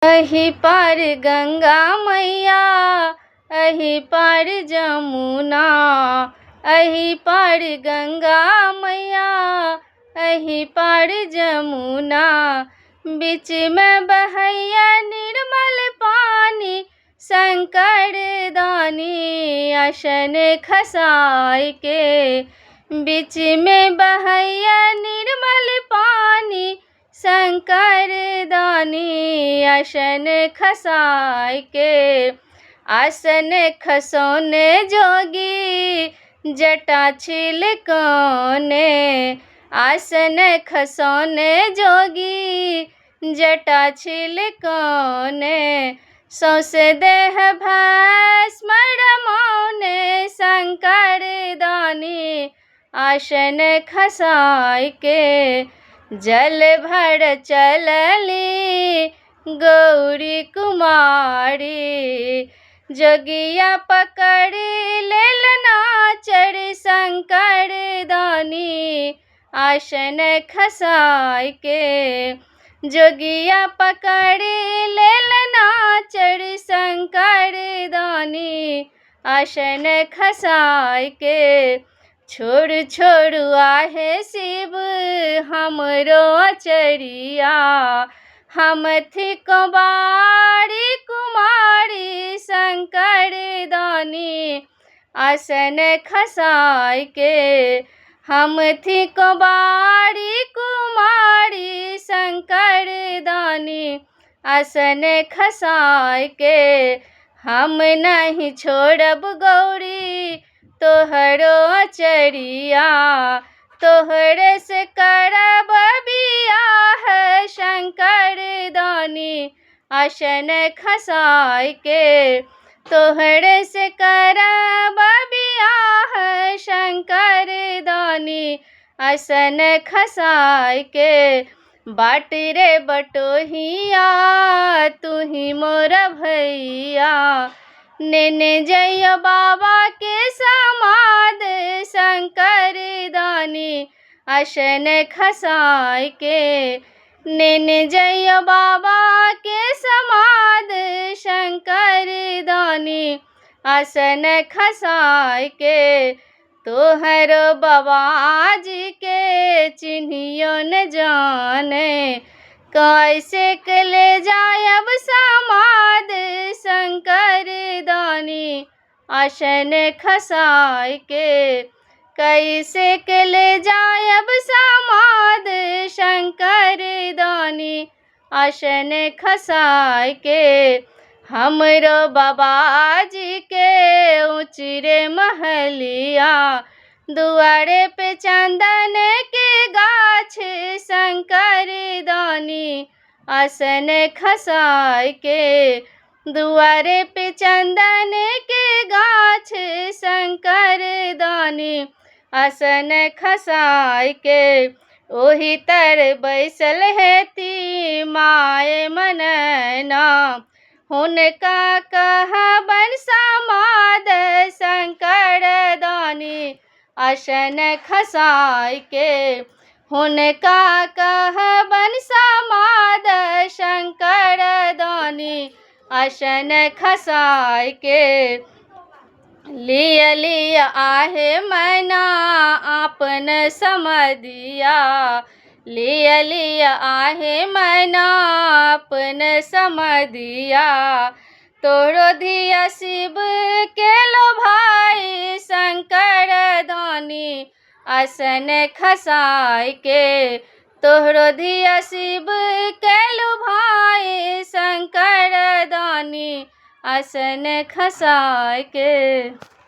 अही पार गंगा मैया, अही पार जमुना, अही पार गंगा मैया, अही पार जमुना। बीच में बहैया निर्मल पानी, शंकर दानी आसन खसाय के। बीच में बहैया निर्मल पानी, शंकर दानी आसन खसाय के। आसन खसोने जोगी जटा छिलकोने, आसन खसोने जोगी जटा छिलकोने। सौसे देह भस्म रमौने, शंकर दानी आसन खसाय के। जल भर चलली गौरी कुमारी, जोगिया पकड़ लेलना चढ़, शंकर दानी आसन खसाय के। जोगिया पकड़ लेलना चढ़, शंकर दानी आसन खसाय के। छोड़ छोड़ आहे शिव हमरो अचरिया, हम थी कुंवारी कुमारी, शंकर दानी आसन खसाय के। हम थी कुंवारी कुमारी, शंकर दानी आसन खसाय के। हम नहीं छोड़ब गौरी तोहरो अचरिया, तोहरे से करब बियाह, शंकर दानी आसन खसाय के। तोहरे से करब बियाह, शंकर दानी आसन खसाय के। बाट रे बटोहिया तुही मोर भैया, नेने जइयो बाबा के समाद, शंकर दानी आसन खसाय के। नेने जइयो बाबा के समाद, शंकर दानी आसन खसाय के। तोहरो बाबाजी के चिन्हियो न जाने, कैसे के ले जायब समाद, शंकर दानी आसन खसाय के। कैसे के ले जायब समाद, शंकर दानी आसन खसाय के। हमरो बाबाजी के ऊँचरे महलिया, दुआरे पे चंदन के गाछ, शंकर दानी आसन खसाय के। दुआरे पे चंदन के गाछ, शंकर दानी आसन खसाय के। ओही तर बैसल हेती माय मनैना, हुनका कहबन समाद, शंकर दानी आसन खसाय के। हुनका कहबन समाद, शंकर दानी आसन खसाय के। लिय लिय आहे मैना आपन समधिया, लिय लिय आहे मैना आपन समधिया। तोरो धिया शिव के लो भाई, शंकर दानी आसन खसाय के। तोहरो धिया शिव के लो भाई, शंकर दानी आसन खसाय के।